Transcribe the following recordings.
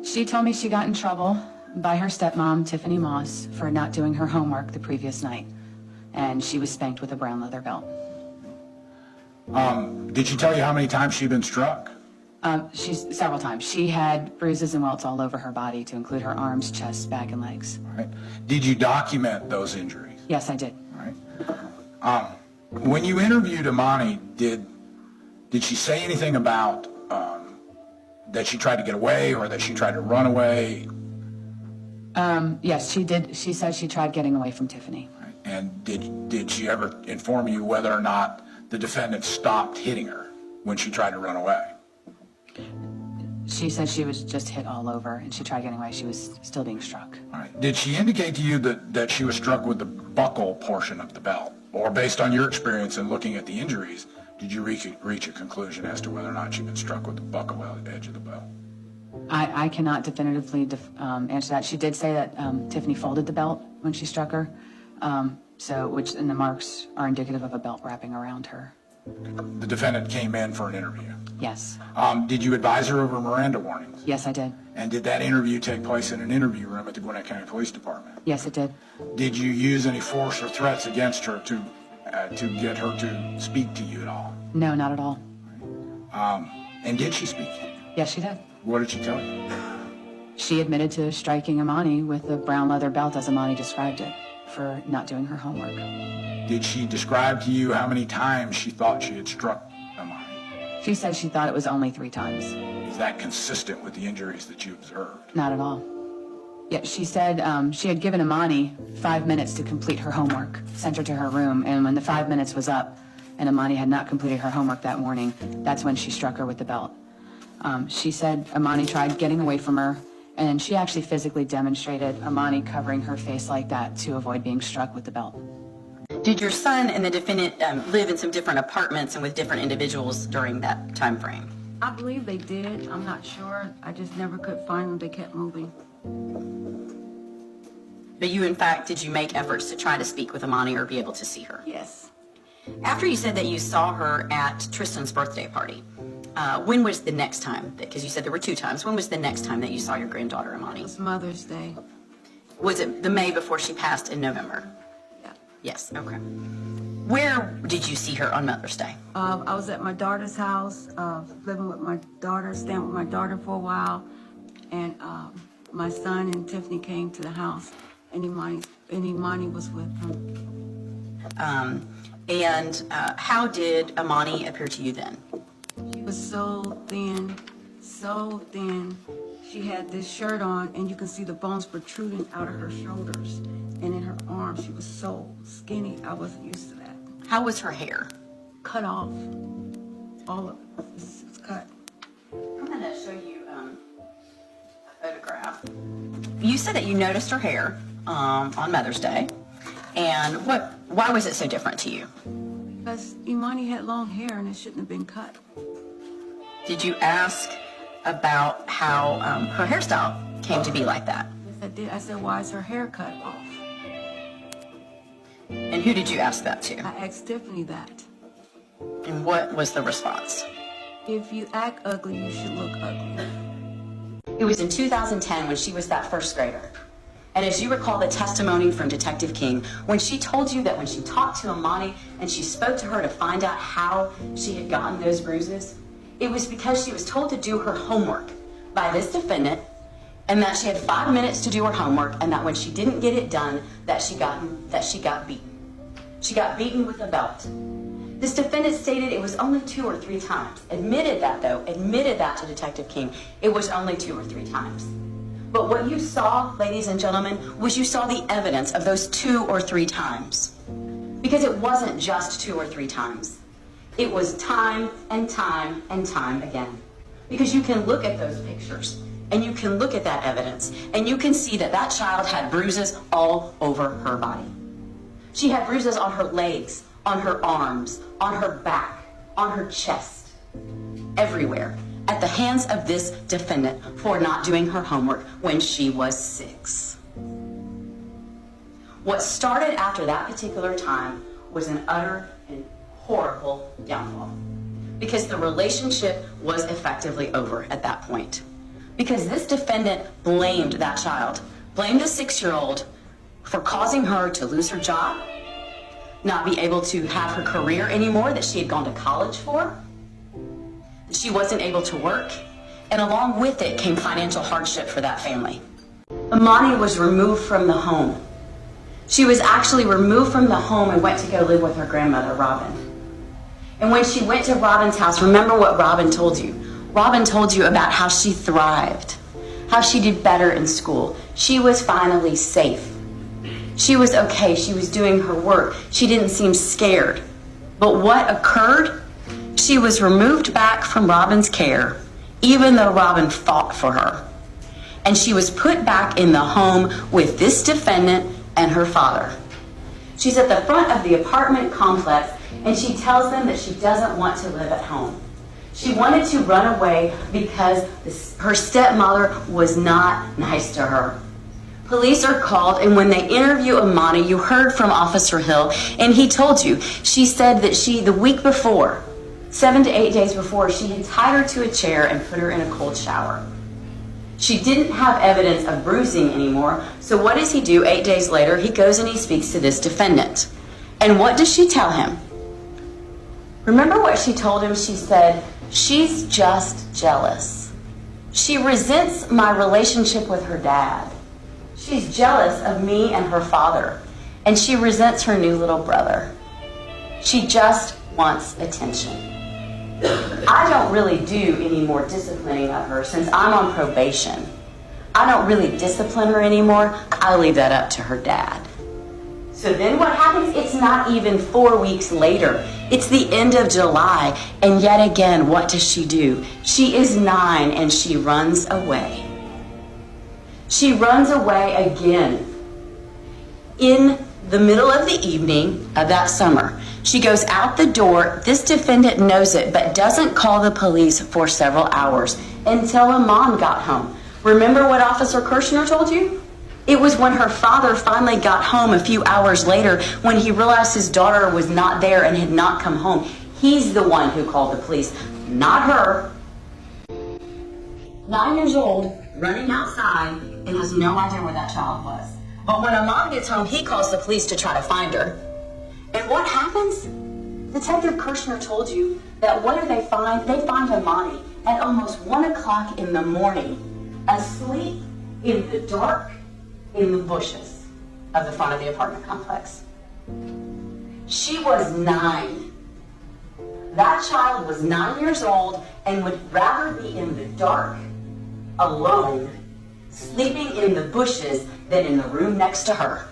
She told me she got in trouble by her stepmom, Tiffany Moss, for not doing her homework the previous night, and she was spanked with a brown leather belt. Did she tell you how many times she'd been struck? She's several times. She had bruises and welts all over her body, to include her arms, chest, back, and legs. All right. Did you document those injuries? Yes, I did. All right. When you interviewed Imani, did she say anything about that she tried to get away or that she tried to run away? Yes, she did. She said she tried getting away from Tiffany. All right. And did she ever inform you whether or not the defendant stopped hitting her when she tried to run away? She said she was just hit all over, and she tried getting away. She was still being struck. All right. Did she indicate to you that she was struck with the buckle portion of the belt? Or based on your experience in looking at the injuries, did you reach a conclusion as to whether or not she'd been struck with the buckle edge of the belt? I cannot definitively answer that. She did say that Tiffany folded the belt when she struck her, and the marks are indicative of a belt wrapping around her. The defendant came in for an interview. Yes. Did you advise her over Miranda warnings? Yes, I did. And did that interview take place in an interview room at the Gwinnett County Police Department? Yes, it did. Did you use any force or threats against her to get her to speak to you at all? No, not at all. And did she speak? Yes, she did. What did she tell you? She admitted to striking Imani with the brown leather belt, as Imani described it, for not doing her homework. Did she describe to you how many times she thought she had struck Imani? She said she thought it was only 3 times. Is that consistent with the injuries that you observed? Not at all. Yeah, she said she had given Imani 5 minutes to complete her homework, sent her to her room, and when the 5 minutes was up and Imani had not completed her homework that morning, that's when she struck her with the belt. She said Imani tried getting away from her, and she actually physically demonstrated Imani covering her face like that to avoid being struck with the belt. Did your son and the defendant live in some different apartments and with different individuals during that time frame? I believe they did. I'm not sure. I just never could find them. They kept moving. But you, in fact, did you make efforts to try to speak with Imani or be able to see her? Yes. After you said that you saw her at Tristan's birthday party, when was the next time? Because you said there were 2 times. When was the next time that you saw your granddaughter, Imani? It was Mother's Day. Was it the May before she passed in November? Yeah. Yes, okay. Where did you see her on Mother's Day? I was at my daughter's house, living with my daughter, staying with my daughter for a while, and my son and Tiffany came to the house, and Imani was with them. How did Imani appear to you then? She was so thin, so thin. She had this shirt on, and you can see the bones protruding out of her shoulders and in her arms. She was so skinny. I wasn't used to that. How was her hair? Cut off. All of it. It's cut. I'm going to show you a photograph. You said that you noticed her hair on Mother's Day. And why was it so different to you? Because Imani had long hair, and it shouldn't have been cut. Did you ask about how her hairstyle came to be like that? Yes, I did. I said, why is her hair cut off? And who did you ask that to? I asked Tiffany that. And what was the response? If you act ugly, you should look ugly. It was in 2010 when she was that first grader. And as you recall the testimony from Detective King, when she told you that when she talked to Imani and she spoke to her to find out how she had gotten those bruises, it was because she was told to do her homework by this defendant, and that she had 5 minutes to do her homework, and that when she didn't get it done, that she got beaten. She got beaten with a belt. This defendant stated it was only 2 or 3 times. Admitted that to Detective King, it was only 2 or 3 times. But what you saw, ladies and gentlemen, was you saw the evidence of those 2 or 3 times. Because it wasn't just 2 or 3 times. It was time and time and time again. Because you can look at those pictures, and you can look at that evidence, and you can see that that child had bruises all over her body. She had bruises on her legs, on her arms, on her back, on her chest, everywhere, at the hands of this defendant for not doing her homework when she was 6. What started after that particular time was an utter and horrible downfall, because the relationship was effectively over at that point. because this defendant blamed that child, blamed a 6-year-old for causing her to lose her job, not be able to have her career anymore that she had gone to college for, that she wasn't able to work, and along with it came financial hardship for that family. Imani was removed from the home. She was actually removed from the home and went to go live with her grandmother, Robin. And when she went to Robin's house, remember what Robin told you. Robin told you about how she thrived, how she did better in school. She was finally safe. She was okay. She was doing her work. She didn't seem scared. But what occurred? She was removed back from Robin's care, even though Robin fought for her. And she was put back in the home with this defendant and her father. She's at the front of the apartment complex, and she tells them that she doesn't want to live at home. She wanted to run away because her stepmother was not nice to her. Police are called, and when they interview Imani, you heard from Officer Hill, and he told you, she said that the week before, 7 to 8 days before, she had tied her to a chair and put her in a cold shower. She didn't have evidence of bruising anymore, so what does he do 8 days later? He goes and he speaks to this defendant. And what does she tell him? Remember what she told him? She said, "She's just jealous. She resents my relationship with her dad. She's jealous of me and her father, and she resents her new little brother. She just wants attention." I don't really do any more disciplining of her since I'm on probation. I don't really discipline her anymore. I leave that up to her dad. So then what happens? It's not even 4 weeks later. It's the end of July, and yet again, what does she do? She is 9 and she runs away. She runs away again in the middle of the evening of that summer. She goes out the door. This defendant knows it, but doesn't call the police for several hours until Iman got home. Remember what Officer Kirshner told you? It was when her father finally got home a few hours later when he realized his daughter was not there and had not come home. He's the one who called the police, not her. 9 years old, running outside, and has no idea where that child was. But when Iman gets home, he calls the police to try to find her. And what happens? Detective Kirshner told you that what do they find? They find Imani at almost 1 o'clock in the morning, asleep in the dark in the bushes of the front of the apartment complex. She was 9. That child was 9 years old and would rather be in the dark, alone, sleeping in the bushes than in the room next to her.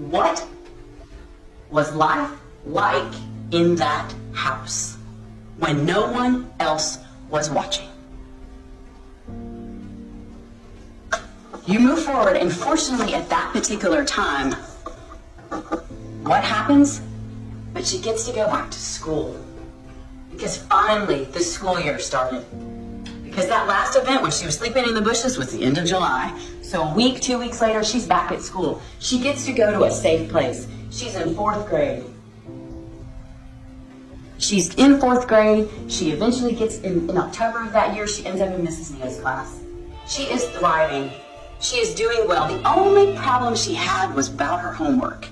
What was life like in that house when no one else was watching? You move forward, and fortunately at that particular time, what happens? But she gets to go back to school. Because finally the school year started. Because that last event when she was sleeping in the bushes was the end of July. So a week, 2 weeks later, she's back at school. She gets to go to a safe place. She's in 4th grade. She's in 4th grade. She eventually gets, in October of that year, she ends up in Mrs. Nea's class. She is thriving. She is doing well. The only problem she had was about her homework.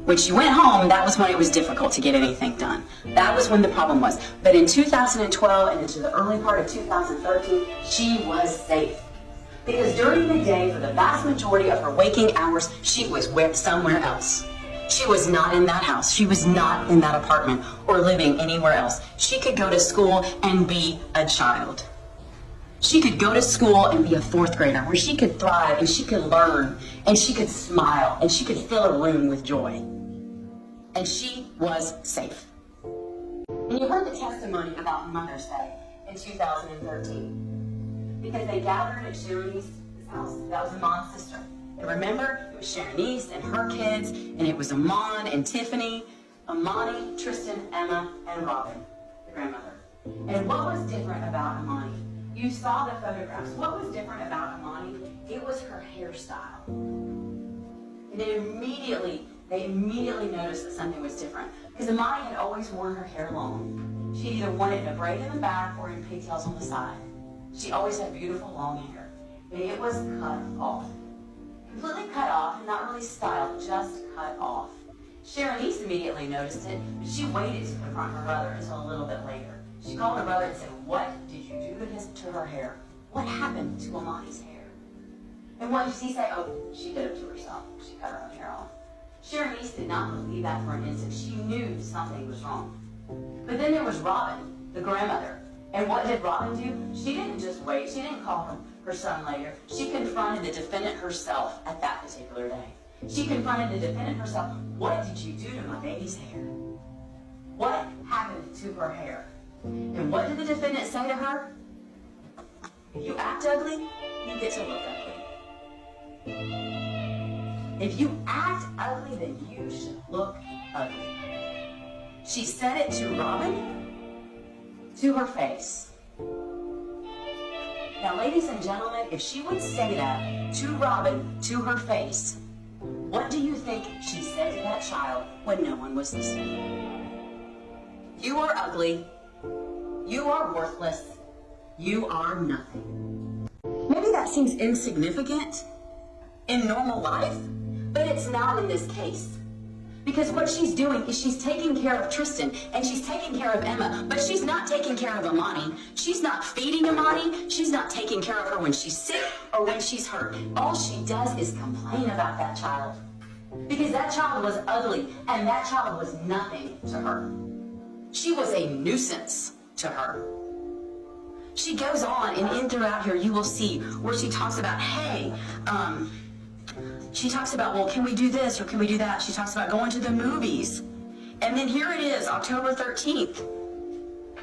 When she went home, that was when it was difficult to get anything done. That was when the problem was. But in 2012 and into the early part of 2013, she was safe. Because during the day, for the vast majority of her waking hours, she was somewhere else. She was not in that house. She was not in that apartment or living anywhere else. She could go to school and be a child. She could go to school and be a 4th grader where she could thrive and she could learn and she could smile and she could fill a room with joy. And she was safe. And you heard the testimony about Mother's Day in 2013. Because they gathered at Sharoni's house. That was Iman's sister. And remember, it was Sharonice and her kids, and it was Iman and Tiffany, Imani, Tristan, Emma, and Robin, the grandmother. And what was different about Imani? You saw the photographs. What was different about Imani? It was her hairstyle. And they immediately noticed that something was different. Because Imani had always worn her hair long. She either wanted a braid in the back or in pigtails on the side. She always had beautiful long hair, and it was cut off. Completely cut off and not really styled, just cut off. Sharon East immediately noticed it, but she waited to confront her brother until a little bit later. She called her brother and said, "What did you do to her hair? What happened to Amani's hair?" And what did he say? "Oh, she did it to herself. She cut her own hair off." Sharon East did not believe that for an instant. She knew something was wrong. But then there was Robin, the grandmother. And what did Robin do? She didn't just wait. She didn't call her son later. She confronted the defendant herself at that particular day. She confronted the defendant herself. "What did you do to my baby's hair? What happened to her hair?" And what did the defendant say to her? "If you act ugly, you get to look ugly. If you act ugly, then you should look ugly." She said it to Robin, to her face. Now, ladies and gentlemen, if she would say that to Robin, to her face, what do you think she said to that child when no one was listening? "You are ugly. You are worthless. You are nothing." Maybe that seems insignificant in normal life, but it's not in this case. Because what she's doing is she's taking care of Tristan and she's taking care of Emma, but she's not taking care of Amani. She's not feeding Amani. She's not taking care of her when she's sick or when she's hurt. All she does is complain about that child. Because that child was ugly and that child was nothing to her. She was a nuisance to her. She goes on, and in throughout here you will see where she talks about, she talks about, well, can we do this or can we do that? She talks about going to the movies. And then here it is, October 13th.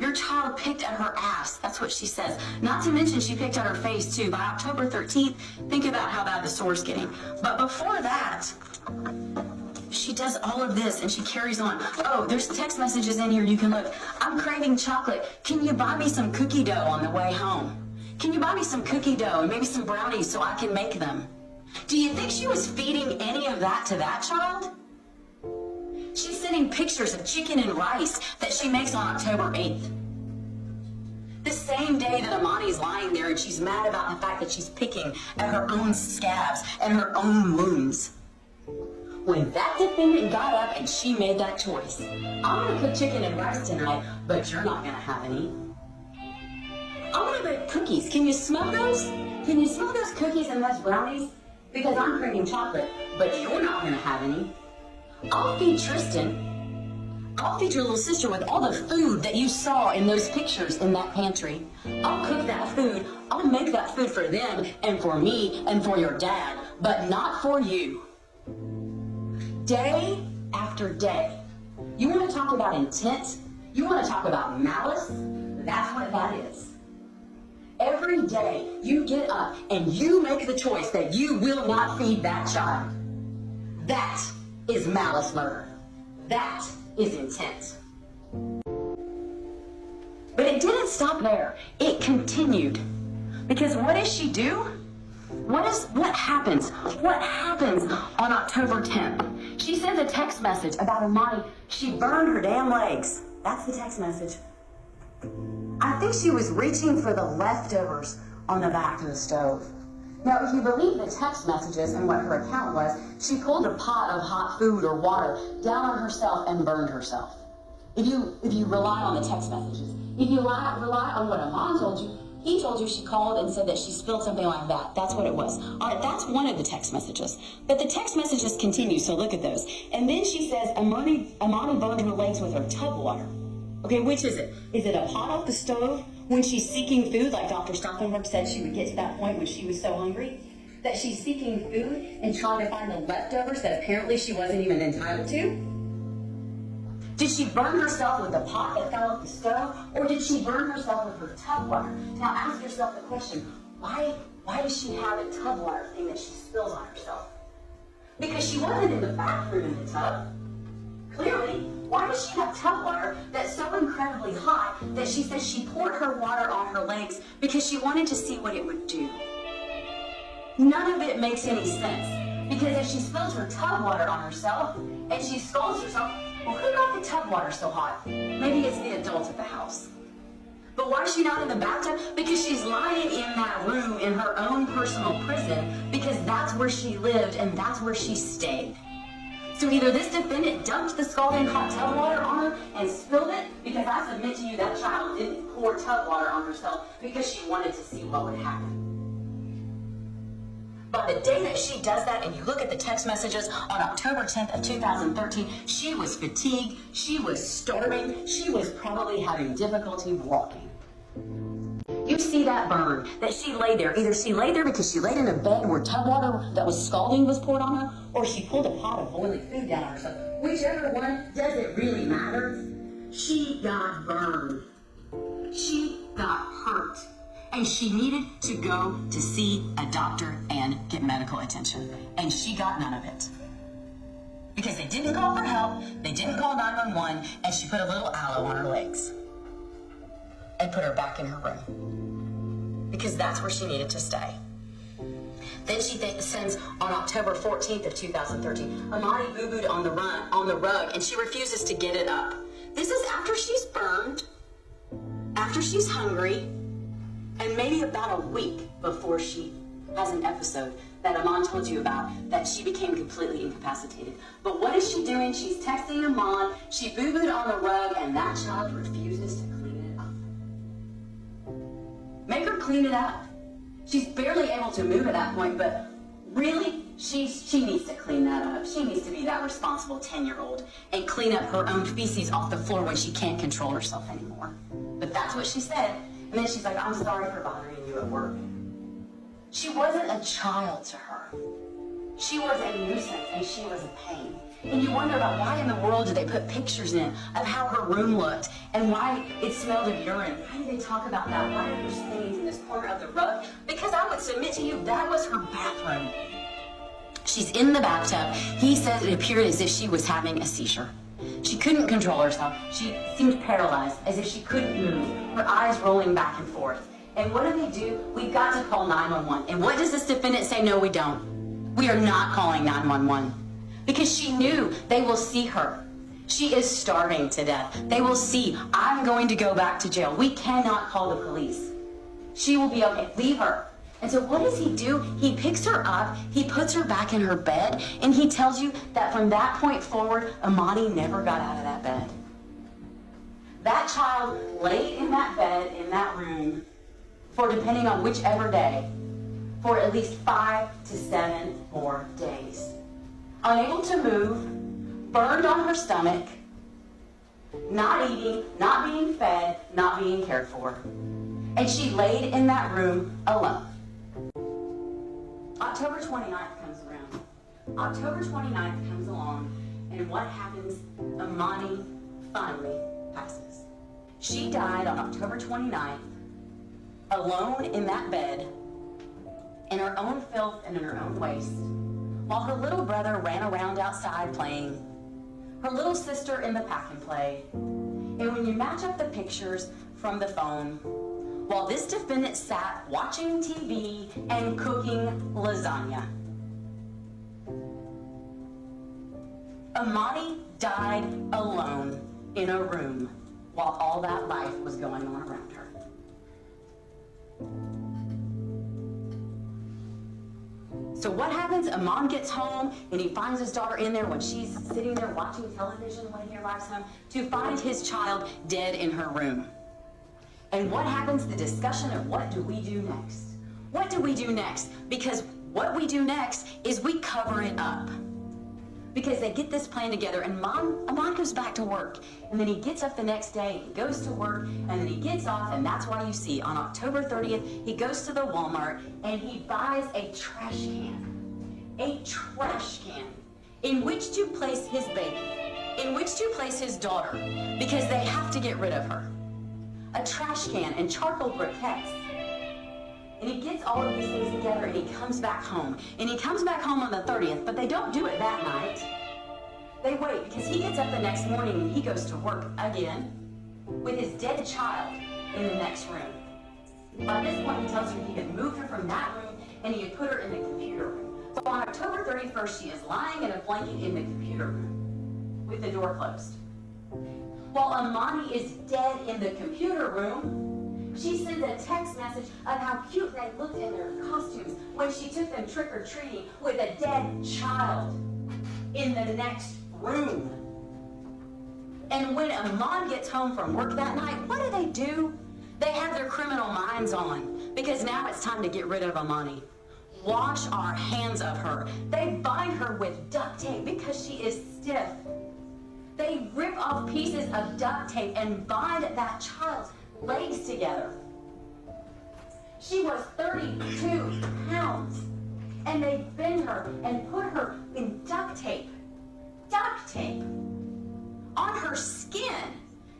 Your child picked at her ass. That's what she says. Not to mention she picked at her face too. By October 13th, think about how bad the sore's getting. But before that, she does all of this and she carries on. "Oh, there's text messages in here you can look. I'm craving chocolate. Can you buy me some cookie dough on the way home? Can you buy me some cookie dough and maybe some brownies so I can make them?" Do you think she was feeding any of that to that child? She's sending pictures of chicken and rice that she makes on October 8th. The same day that Amani's lying there and she's mad about the fact that she's picking at her own scabs and her own wounds. When that defendant got up and she made that choice, "I'm going to cook chicken and rice tonight, but you're not going to have any. I'm going to bake cookies. Can you smell those? Can you smell those cookies and those brownies? Because I'm craving chocolate, but you're not going to have any. I'll feed Tristan. I'll feed your little sister with all the food that you saw in those pictures in that pantry. I'll cook that food. I'll make that food for them and for me and for your dad, but not for you." Day after day. You want to talk about intent? You want to talk about malice? That's what that is. Every day you get up and you make the choice that you will not feed that child. That is malice murder. That is intent. But it didn't stop there. It continued. Because what does she do? What happens? What happens on October 10th? She sends a text message about Amani. She burned her damn legs. That's the text message. I think she was reaching for the leftovers on the back of the stove. Now, if you believe the text messages and what her account was, she pulled a pot of hot food or water down on herself and burned herself. If you rely on the text messages, if you rely on what Amon told you, he told you she called and said that she spilled something like that. That's what it was. All right, that's one of the text messages. But the text messages continue, so look at those. And then she says Amani burned her legs with her tub water. Okay, which is it? Is it a pot off the stove when she's seeking food, like Dr. Stauffenberg said she would get to that point when she was so hungry? That she's seeking food and trying to find the leftovers that apparently she wasn't even entitled to? Did she burn herself with the pot that fell off the stove, or did she burn herself with her tub water? Now ask yourself the question, why does she have a tub water thing that she spills on herself? Because she wasn't in the bathroom in the tub. Clearly. Why does she have tub water that's so incredibly hot that she says she poured her water on her legs because she wanted to see what it would do? None of it makes any sense. Because if she spills her tub water on herself and she scalds herself, Well, who got the tub water so hot? Maybe it's the adult at the house. But why is she not in the bathtub? Because she's lying in that room in her own personal prison, because that's where she lived and that's where she stayed. So either this defendant dumped the scalding hot tub water on her and spilled it, because I submit to you that child didn't pour tub water on herself because she wanted to see what would happen. By the day that she does that, and you look at the text messages on October 10th of 2013, she was fatigued, she was starving, she was probably having difficulty walking. You see that burn, that she laid there. Either she laid there because she laid in a bed where tub water that was scalding was poured on her, or she pulled a pot of boiling food down on herself. Whichever one, does it really matter? She got burned. She got hurt. And she needed to go to see a doctor and get medical attention. And she got none of it. Because they didn't call for help, they didn't call 911, and she put a little aloe on her legs and put her back in her room. Because that's where she needed to stay. Then she sends on October 14th of 2013, Amani boo-booed on the rug, and she refuses to get it up. This is after she's burned, after she's hungry, and maybe about a week before she has an episode that Aman told you about, that she became completely incapacitated. But what is she doing? She's texting Aman, she boo-booed on the rug, and that child refuses to clean it up. Make her clean it up. She's barely able to move at that point, but really, she needs to clean that up. She needs to be that responsible 10-year-old and clean up her own feces off the floor when she can't control herself anymore. But that's what she said. And then she's like, I'm sorry for bothering you at work. She wasn't a child to her. She was a nuisance, and she was a pain. And you wonder about why in the world did they put pictures in of how her room looked and why it smelled of urine. Why did they talk about that? Why are there stains in this corner of the rug? Because I would submit to you, that was her bathroom. She's in the bathtub. He says it appeared as if she was having a seizure. She couldn't control herself. She seemed paralyzed, as if she couldn't move, her eyes rolling back and forth. And what do? We've got to call 911. And what does this defendant say? No, we don't. We are not calling 911. Because she knew they will see her. She is starving to death. They will see, I'm going to go back to jail. We cannot call the police. She will be okay. Leave her. And so what does he do? He picks her up, he puts her back in her bed, and he tells you that from that point forward, Amani never got out of that bed. That child laid in that bed, in that room, for, depending on whichever day, for at least 5 to 7 more days. Unable to move, burned on her stomach, not eating, not being fed, not being cared for. And she laid in that room alone. October 29th comes around. October 29th comes along, and what happens? Amani finally passes. She died on October 29th, alone in that bed, in her own filth and in her own waste, while her little brother ran around outside playing, her little sister in the pack and play. And when you match up the pictures from the phone, while this defendant sat watching TV and cooking lasagna. Amani died alone in a room while all that life was going on around her. So what happens? Aman gets home and he finds his daughter in there when she's sitting there watching television when he arrives home, to find his child dead in her room. And what happens? The discussion of what do we do next? What do we do next? Because what we do next is we cover it up. Because they get this plan together, and Aman goes back to work. And then he gets up the next day, he goes to work, and then he gets off, and that's why you see on October 30th, he goes to the Walmart and he buys a trash can. A trash can in which to place his baby, in which to place his daughter, because they have to get rid of her. A trash can and charcoal briquettes. And he gets all of these things together and he comes back home. And he comes back home on the 30th, but they don't do it that night. They wait, because he gets up the next morning and he goes to work again with his dead child in the next room. By this point, he tells you he had moved her from that room and he had put her in the computer room. So on October 31st, she is lying in a blanket in the computer room. with the door closed. While Amani is dead in the computer room, she sends a text message of how cute they looked in their costumes when she took them trick-or-treating with a dead child in the next room. And when Amani gets home from work that night, what do? They have their criminal minds on, because now it's time to get rid of Amani. Wash our hands of her. They bind her with duct tape because she is stiff. They rip off pieces of duct tape and bind that child's legs together. She was 32 pounds, and they bend her and put her in duct tape on her skin.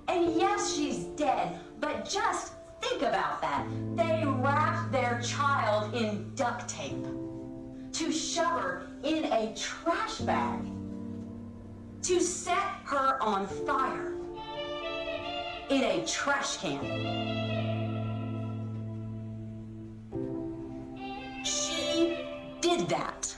And yes, she's dead, but just think about that. They wrapped their child in duct tape to shove her in a trash bag, to set her on fire in a trash can. She did that.